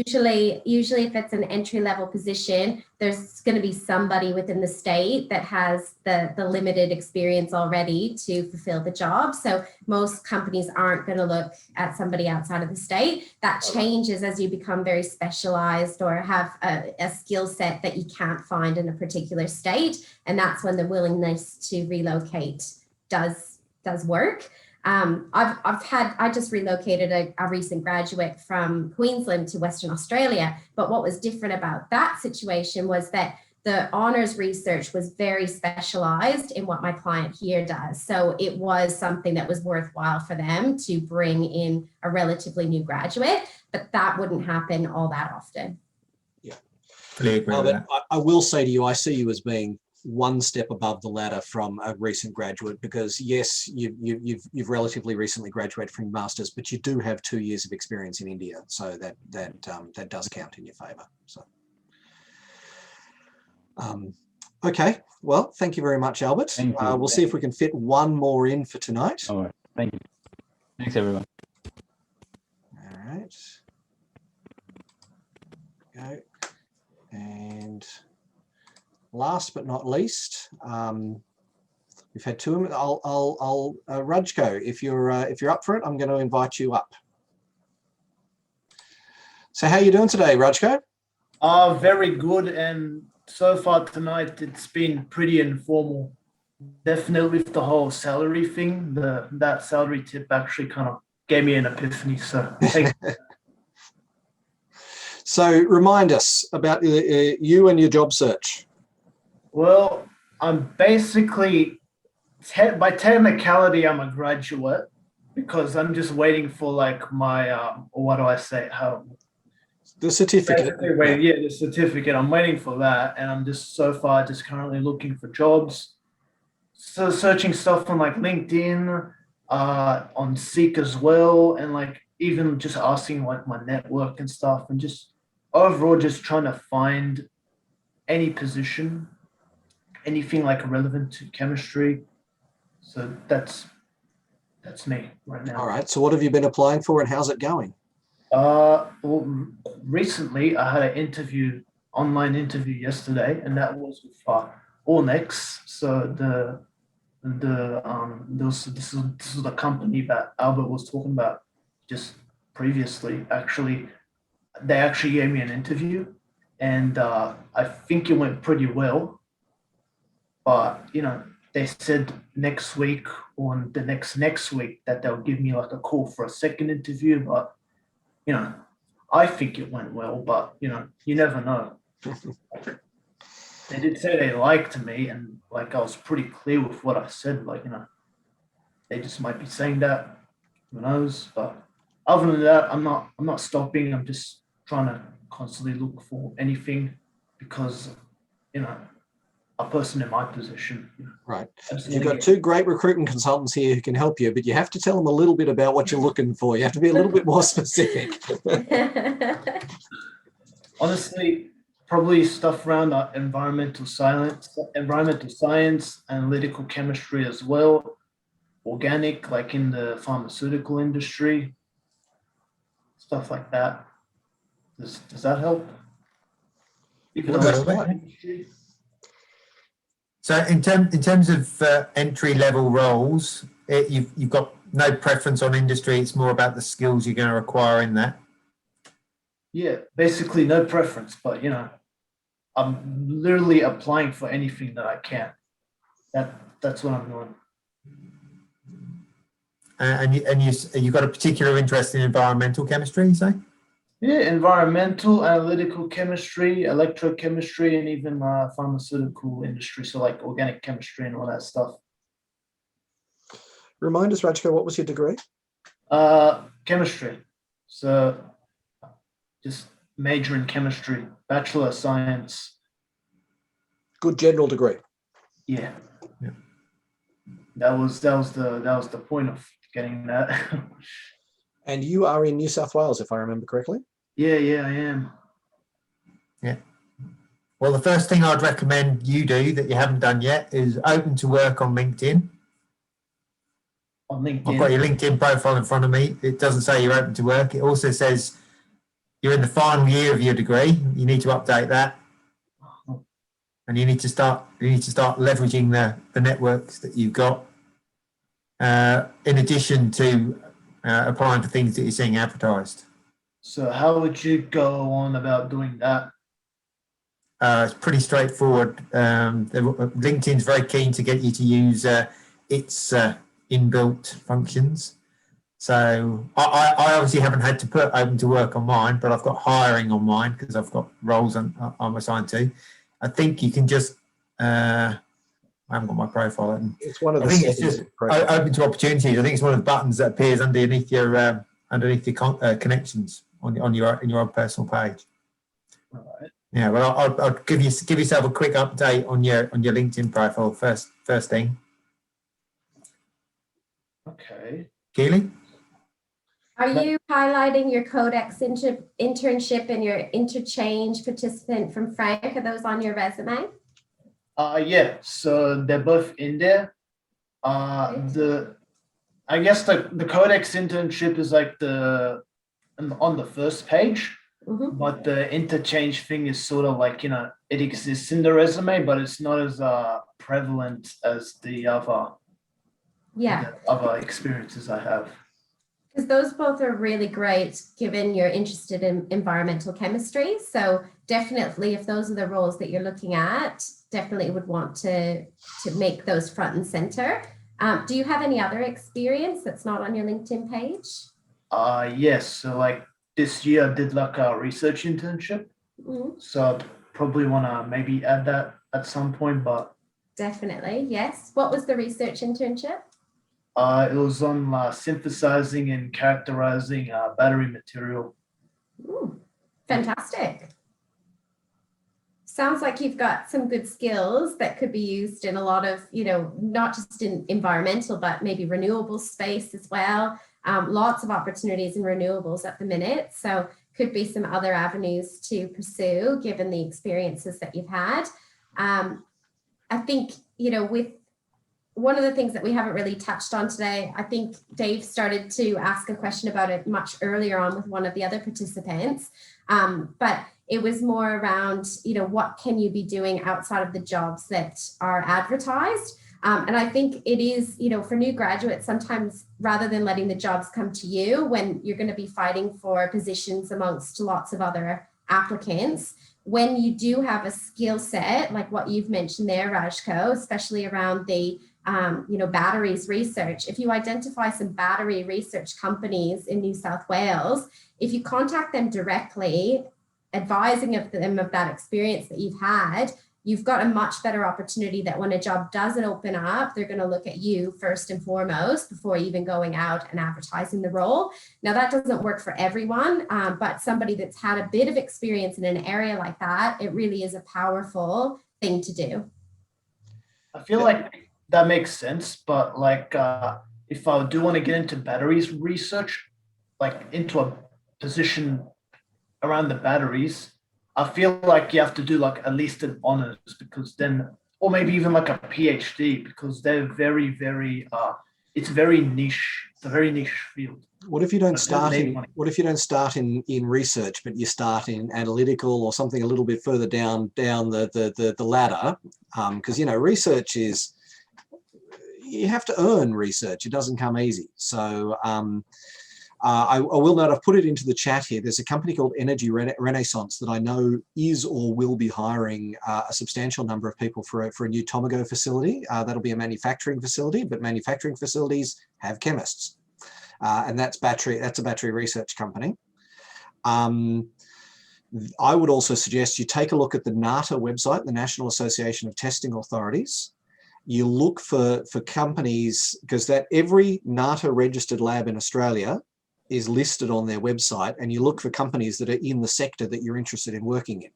Usually, if it's an entry-level position, there's going to be somebody within the state that has the limited experience already to fulfill the job. So most companies aren't going to look at somebody outside of the state. That changes as you become very specialized or have a skill set that you can't find in a particular state, and that's when the willingness to relocate does work. I just relocated a recent graduate from Queensland to Western Australia, but what was different about that situation was that the honours research was very specialised in what my client here does. So it was something that was worthwhile for them to bring in a relatively new graduate, but that wouldn't happen all that often. Yeah. But I will say to you, I see you as being one step above the ladder from a recent graduate, because yes, you've relatively recently graduated from your masters, but you do have 2 years of experience in India, so that does count in your favour. So, okay, well, thank you very much, Albert. Thank you. We'll see if we can fit one more in for tonight. All right. Thank you. Thanks, everyone. All right. Go. And last but not least, we've had two. I'll Rajko, if you're up for it, I'm going to invite you up. So how are you doing today, Rajko? Very good, and so far tonight it's been pretty informal. Definitely with the whole salary thing, that salary tip actually kind of gave me an epiphany. So thank you. So remind us about you and your job search. Well, I'm basically, by technicality, I'm a graduate because I'm just waiting for like my, what do I say? The certificate. The certificate. I'm waiting for that, and I'm just so far just currently looking for jobs. So searching stuff on like LinkedIn, on Seek as well, and like even just asking like my network and stuff, and just overall just trying to find any position, anything like relevant to chemistry. So that's me right now. All right. So what have you been applying for, and how's it going? Well, recently I had an online interview yesterday, and that was with Ornex. So this is the company that Albert was talking about just previously. Actually, they actually gave me an interview, and I think it went pretty well. But they said next week or the next week that they'll give me like a call for a second interview. But I think it went well, but you never know. They did say they liked me, and like I was pretty clear with what I said. Like they just might be saying that. Who knows? But other than that, I'm not stopping. I'm just trying to constantly look for anything because a person in my position. Right. You've got two great recruitment consultants here who can help you, but you have to tell them a little bit about what you're looking for. You have to be a little bit more specific. Honestly, probably stuff around environmental science, analytical chemistry as well, organic, like in the pharmaceutical industry, stuff like that. Does that help? So in terms of entry-level roles, you've got no preference on industry. It's more about the skills you're going to require in that. Yeah, basically no preference, but I'm literally applying for anything that I can. That's what I'm doing. And you got a particular interest in environmental chemistry, you say? Yeah, environmental, analytical chemistry, electrochemistry, and even pharmaceutical industry. So like organic chemistry and all that stuff. Remind us, Rajko, what was your degree? Chemistry. So just major in chemistry, Bachelor of Science. Good general degree. Yeah. That was the point of getting that. And you are in New South Wales, if I remember correctly? Yeah, I am. Yeah. Well, the first thing I'd recommend you do that you haven't done yet is open to work on LinkedIn. On LinkedIn. I've got your LinkedIn profile in front of me. It doesn't say you're open to work. It also says you're in the final year of your degree. You need to update that. And you need to start leveraging the networks that you've got. In addition to applying for things that you're seeing advertised. So how would you go on about doing that? It's pretty straightforward. LinkedIn's very keen to get you to use its inbuilt functions. So I obviously haven't had to put open to work on mine, but I've got hiring on mine because I've got roles I'm assigned to. I think you can just, I haven't got my profile open. It's one of I the think it's settings just of profile. open to opportunities. I think it's one of the buttons that appears underneath your connections in your own personal page. All right. Yeah, well, I'll give yourself a quick update on your LinkedIn profile first thing. Okay. Keely? Are you highlighting your Codex internship and your interchange participant from Frank? Are those on your resume? Yeah, so they're both in there. I guess the Codex internship is like on the first page, but the interchange thing is sort of like, it exists in the resume, but it's not as prevalent as the other experiences I have. Because those both are really great, given you're interested in environmental chemistry. So definitely, if those are the roles that you're looking at, definitely would want to make those front and center. Do you have any other experience that's not on your LinkedIn page? Yes. So like this year I did like a research internship. So I'd probably want to maybe add that at some point, but. Definitely, yes. What was the research internship? It was on synthesizing and characterizing battery material. Ooh, fantastic. Sounds like you've got some good skills that could be used in a lot of, not just in environmental, but maybe renewable space as well. Lots of opportunities in renewables at the minute. So could be some other avenues to pursue given the experiences that you've had. I think, with one of the things that we haven't really touched on today, I think Dave started to ask a question about it much earlier on with one of the other participants, but it was more around, what can you be doing outside of the jobs that are advertised? And I think it is, for new graduates, sometimes rather than letting the jobs come to you when you're going to be fighting for positions amongst lots of other applicants, when you do have a skill set, like what you've mentioned there, Rajko, especially around the batteries research. If you identify some battery research companies in New South Wales, if you contact them directly, advising them of that experience that you've had, you've got a much better opportunity that when a job doesn't open up, they're going to look at you first and foremost before even going out and advertising the role. Now, that doesn't work for everyone, but somebody that's had a bit of experience in an area like that, it really is a powerful thing to do. I feel like that makes sense, but like if I do want to get into batteries research, like into a position around the batteries, I feel like you have to do like at least an honors, because then, or maybe even like a PhD, because they're very, very, it's very niche. It's a very niche field. What if you don't start in research, but you start in analytical or something a little bit further down the ladder? Because research is, you have to earn research. It doesn't come easy. So I will note, I've put it into the chat here. There's a company called Energy Renaissance that I know is or will be hiring a substantial number of people for a new Tomago facility. That'll be a manufacturing facility, but manufacturing facilities have chemists. And that's a battery research company. I would also suggest you take a look at the NATA website, the National Association of Testing Authorities. You look for companies, because that every NATA registered lab in Australia is listed on their website, and you look for companies that are in the sector that you're interested in working in.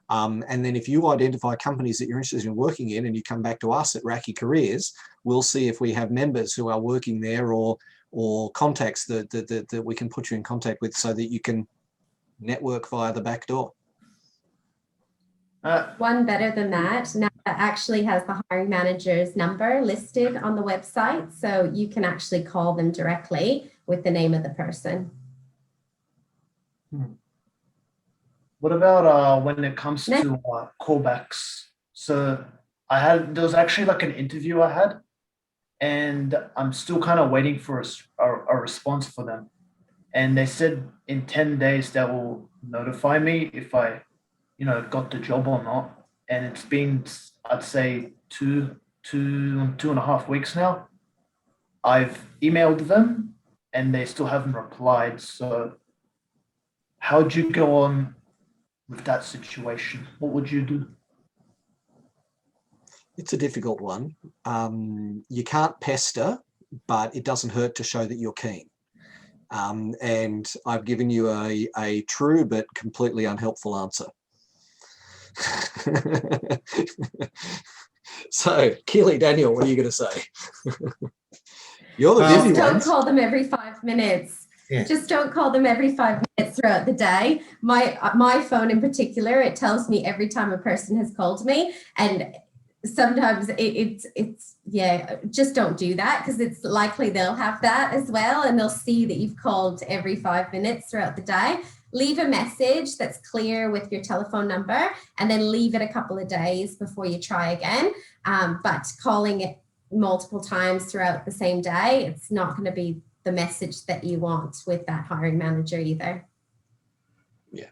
And then if you identify companies that you're interested in working in and you come back to us at RACI Careers, we'll see if we have members who are working there or contacts that we can put you in contact with so that you can network via the back door. One better than that, now that actually has the hiring manager's number listed on the website, so you can actually call them directly with the name of the person. What about when it comes to callbacks? So there was actually like an interview I had, and I'm still kind of waiting for a response for them. And they said in 10 days they will notify me if I got the job or not. And it's been, I'd say, two and a half weeks now. I've emailed them and they still haven't replied. So how'd you go on with that situation? What would you do? It's a difficult one. You can't pester, but it doesn't hurt to show that you're keen. And I've given you a true but completely unhelpful answer. So, Keely, Daniel, what are you going to say? You're the busy Just don't ones. call them every 5 minutes. Yeah. Just don't call them every 5 minutes throughout the day. My phone in particular, it tells me every time a person has called me, and sometimes it's yeah, just don't do that, because it's likely they'll have that as well, and they'll see that you've called every 5 minutes throughout the day. Leave a message that's clear with your telephone number, and then leave it a couple of days before you try again. But calling it multiple times throughout the same day, it's not going to be the message that you want with that hiring manager either. Yeah.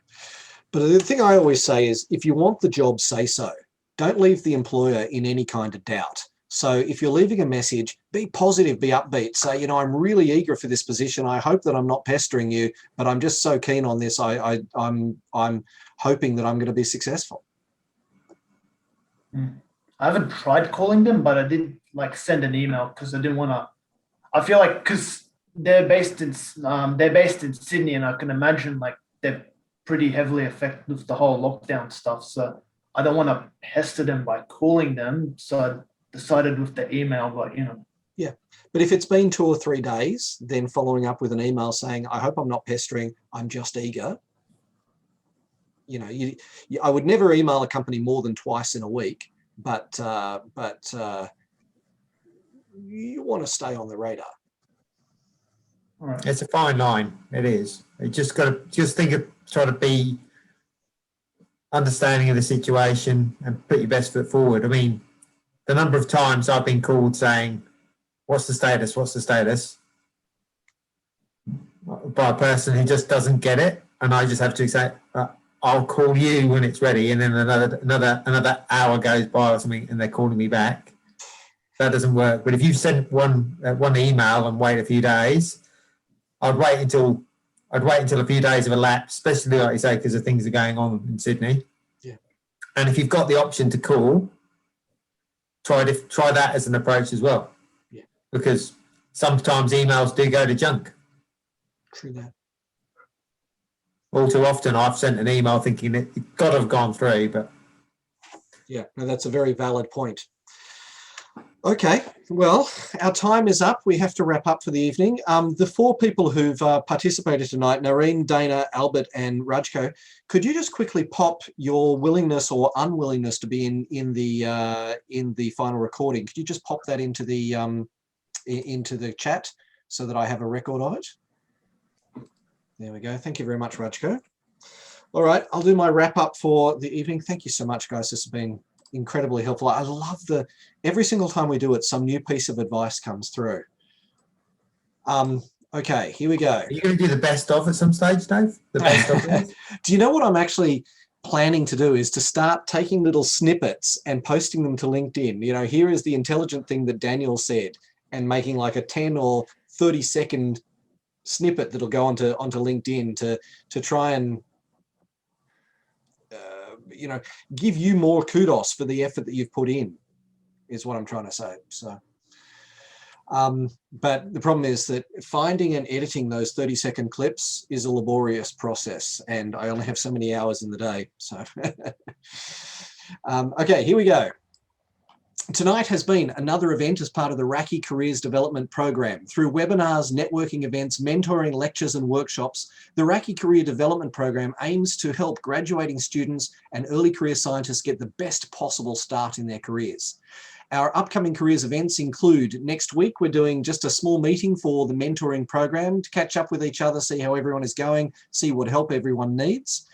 But the thing I always say is, if you want the job, say so. Don't leave the employer in any kind of doubt. So if you're leaving a message, be positive, be upbeat. Say, you know, I'm really eager for this position. I hope that I'm not pestering you, but I'm just so keen on this. I'm hoping that I'm going to be successful. I haven't tried calling them, but I did like send an email because I didn't want to. I feel like because they're based in Sydney, and I can imagine like they're pretty heavily affected with the whole lockdown stuff. So I don't want to pester them by calling them. So I decided with the email, but you know. Yeah, but if it's been 2 or 3 days, then following up with an email saying, I hope I'm not pestering, I'm just eager. You know, I would never email a company more than twice in a week, but you want to stay on the radar. All right. It's a fine line. It is. You just got to try to be understanding of the situation and put your best foot forward. I mean, the number of times I've been called saying, what's the status? What's the status? By a person who just doesn't get it. And I just have to say, I'll call you when it's ready. And then another hour goes by or something and they're calling me back. That doesn't work. But if you send one email and wait a few days, I'd wait until a few days have elapsed, especially like you say, because of things that are going on in Sydney. Yeah. And if you've got the option to call, try that as an approach as well. Yeah. Because sometimes emails do go to junk. True that. All too often I've sent an email thinking it got to have gone through, but. Yeah, no, that's a very valid point. Okay, well, our time is up. We have to wrap up for the evening. The 4 people who've participated tonight, Noreen, Dana, Albert, and Rajko, could you just quickly pop your willingness or unwillingness to be in the final recording? Could you just pop that into the chat so that I have a record of it? There we go. Thank you very much, Rajko. All right, I'll do my wrap up for the evening. Thank you so much, guys. This has been incredibly helpful. I love every single time we do it, some new piece of advice comes through. Okay, here we go. Are you going to do the best of at some stage, Dave? The best of? Do you know what I'm actually planning to do is to start taking little snippets and posting them to LinkedIn. You know, here is the intelligent thing that Daniel said, and making like a 10 or 30-second snippet that'll go onto LinkedIn to try and you know, give you more kudos for the effort that you've put in, is what I'm trying to say. So, but the problem is that finding and editing those 30-second clips is a laborious process, and I only have so many hours in the day. So, okay, here we go. Tonight has been another event as part of the RACI Careers Development Program. Through webinars, networking events, mentoring, lectures and workshops, the RACI Career Development Program aims to help graduating students and early career scientists get the best possible start in their careers. Our upcoming careers events include, next week we're doing just a small meeting for the mentoring program to catch up with each other, see how everyone is going, see what help everyone needs.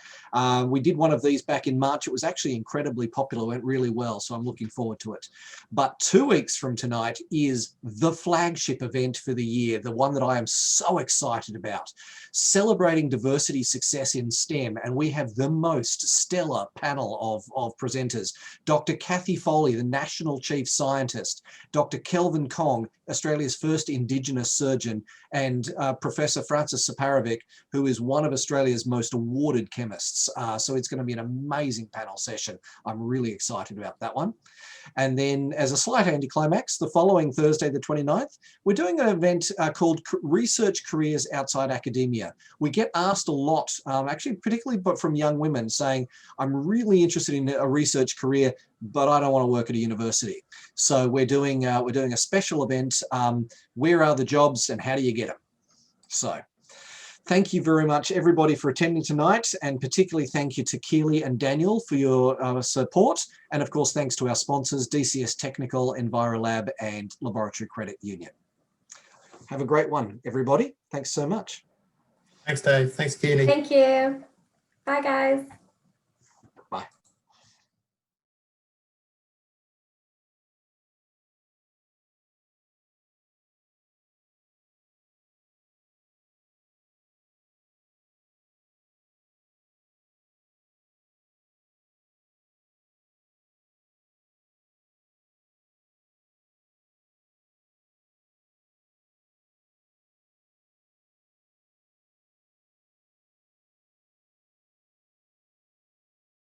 We did one of these back in March. It was actually incredibly popular, went really well, so I'm looking forward to it. But 2 weeks from tonight is the flagship event for the year, the one that I am so excited about, celebrating diversity success in STEM, and we have the most stellar panel of presenters. Dr. Kathy Foley, the National Chief Scientist, Dr. Kelvin Kong, Australia's first Indigenous surgeon, and Professor Francis Saparovic, who is one of Australia's most awarded chemists. guests. So it's going to be an amazing panel session. I'm really excited about that one. And then as a slight anticlimax, the following Thursday, the 29th, we're doing an event called Research Careers Outside Academia. We get asked a lot, actually particularly from young women, saying, I'm really interested in a research career, but I don't want to work at a university. So we're doing a special event. Where are the jobs and how do you get them? So thank you very much, everybody, for attending tonight, and particularly thank you to Keely and Daniel for your support. And of course, thanks to our sponsors, DCS Technical, Envirolab, and Laboratory Credit Union. Have a great one, everybody. Thanks so much. Thanks, Dave. Thanks, Keely. Thank you. Bye, guys.